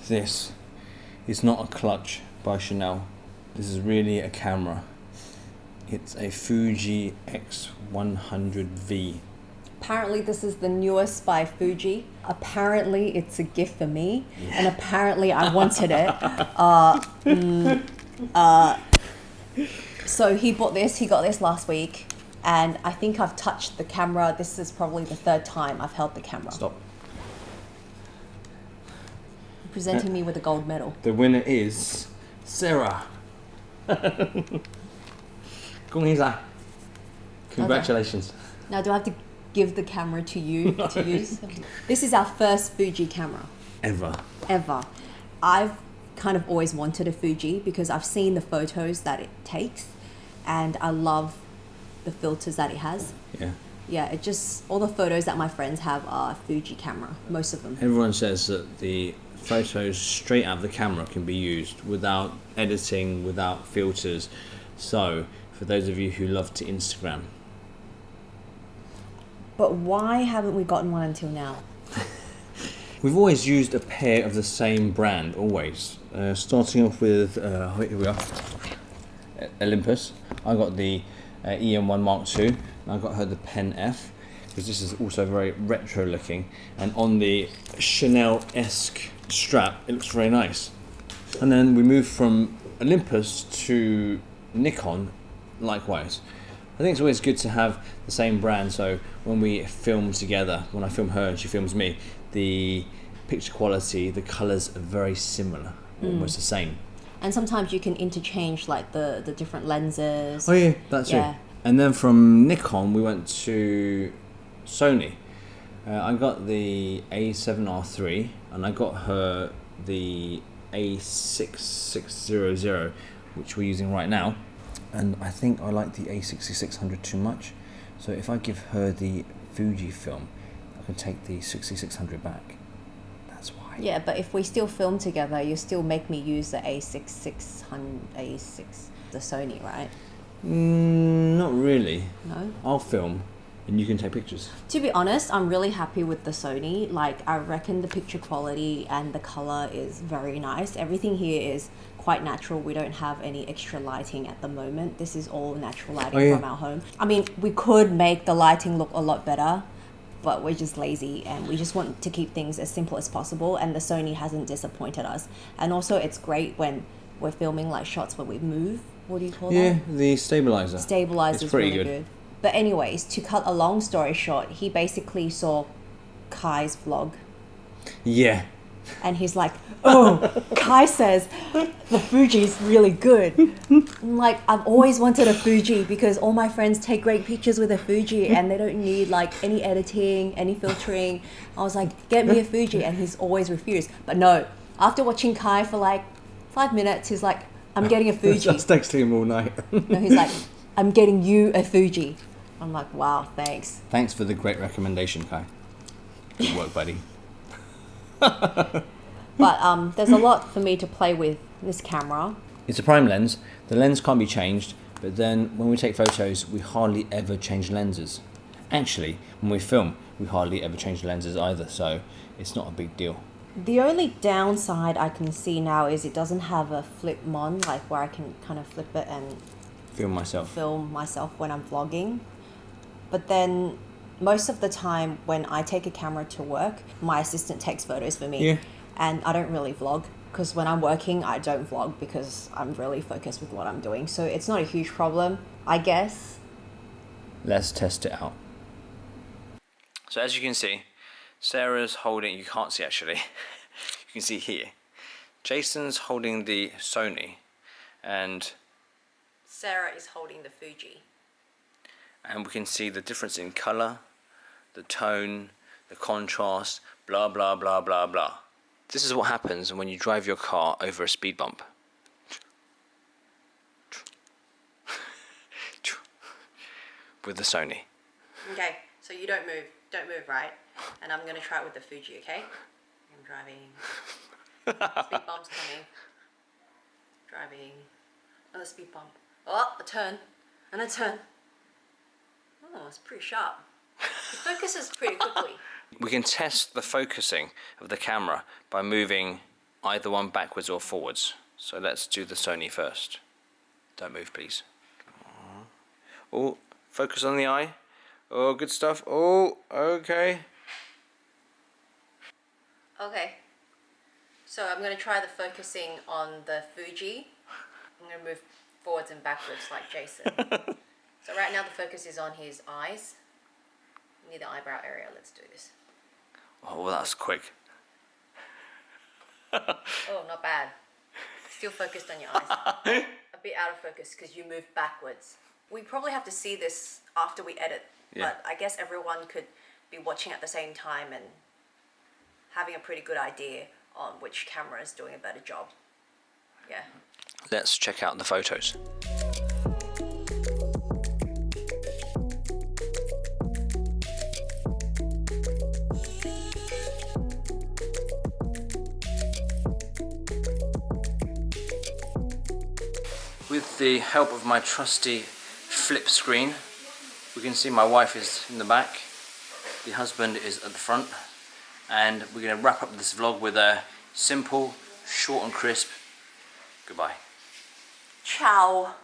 This is not a clutch by Chanel. This is really a camera. It's a Fuji X100V. Apparently this is the newest by Fuji. Apparently it's a gift for me, and apparently I wanted it. So he bought this, he got this last week, and I think I've touched the camera. This is probably the third time I've held the camera. Stop. Presenting me with a gold medal. The winner is Sarah. Congratulations. Now do I have to give the camera to you to use? This is our first Fuji camera. Ever. I've kind of always wanted a Fuji because I've seen the photos that it takes and I love the filters that it has. Yeah, it just, all the photos that my friends have are Fuji camera, most of them. Everyone says that the photos straight out of the camera can be used without editing, without filters. So, for those of you who love to Instagram. But why haven't we gotten one until now? We've always used a pair of the same brand, always. Starting off with, here we are, Olympus. I got the EM1 Mark II, and I got her the Pen F, because this is also very retro looking, and on the Chanel-esque strap, it looks very nice. And then we moved from Olympus to Nikon, likewise. I think it's always good to have the same brand, so when we film together, when I film her and she films me, the picture quality, the colours are very similar, almost the same. And sometimes you can interchange like the different lenses. Oh yeah, that's it. And then from Nikon we went to Sony. I got the A7R3 and I got her the A6600, which we're using right now. And I think I like the A6600 too much. So if I give her the FujiFilm, I can take the 6600 back. That's why. Yeah, but if we still film together, you still make me use the A6600, the Sony, right? Not really. No? I'll film and you can take pictures. To be honest, I'm really happy with the Sony. Like, I reckon the picture quality and the color is very nice. Everything here is quite natural. We don't have any extra lighting at the moment. This is all natural lighting from our home. I mean, we could make the lighting look a lot better, but we're just lazy and we just want to keep things as simple as possible, and the Sony hasn't disappointed us. And also it's great when we're filming like shots where we move. What do you call that? Yeah, the stabilizer. Stabilizer is really good. But anyways, to cut a long story short, he basically saw Kai's vlog. Yeah. And he's like, oh, Kai says the Fuji is really good. I'm like, I've always wanted a Fuji because all my friends take great pictures with a Fuji and they don't need like any editing, any filtering. I was like, get me a Fuji, and he's always refused. But no, after watching Kai for like 5 minutes, he's like, I'm getting a Fuji. I was texting him all night. No, he's like, I'm getting you a Fuji. I'm like, wow, thanks. Thanks for the great recommendation, Kai. Good work, buddy. But there's a lot for me to play with this camera. It's a prime lens. The lens can't be changed, but then when we take photos, we hardly ever change lenses. Actually, when we film, we hardly ever change lenses either, so it's not a big deal. The only downside I can see now is it doesn't have a flip mon, like where I can kind of flip it and Film myself when I'm vlogging. But then most of the time when I take a camera to work, my assistant takes photos for me. Yeah. And I don't really vlog because when I'm working, I don't vlog because I'm really focused with what I'm doing. So it's not a huge problem, I guess. Let's test it out. So as you can see, Sarah's holding, you can't see actually, you can see here. Jason's holding the Sony and Sarah is holding the Fuji. And we can see the difference in colour, the tone, the contrast, blah blah blah blah blah. This is what happens when you drive your car over a speed bump. With the Sony. Okay, so you don't move, right? And I'm gonna try it with the Fuji, okay? I'm driving. Speed bump's coming. Driving. Another speed bump. Oh, a turn. And a turn. Oh, it's pretty sharp. It focuses pretty quickly. We can test the focusing of the camera by moving either one backwards or forwards. So let's do the Sony first. Don't move, please. Oh, focus on the eye. Oh, good stuff. Oh, okay. Okay. So I'm going to try the focusing on the Fuji. I'm going to move forwards and backwards like Jason. So right now the focus is on his eyes, near the eyebrow area. Let's do this. Oh, well, that's quick. Oh, not bad. Still focused on your eyes. A bit out of focus because you move backwards. We probably have to see this after we edit, but I guess everyone could be watching at the same time and having a pretty good idea on which camera is doing a better job. Yeah. Let's check out the photos. With the help of my trusty flip screen, we can see my wife is in the back, the husband is at the front, and we're going to wrap up this vlog with a simple, short and crisp goodbye. Ciao.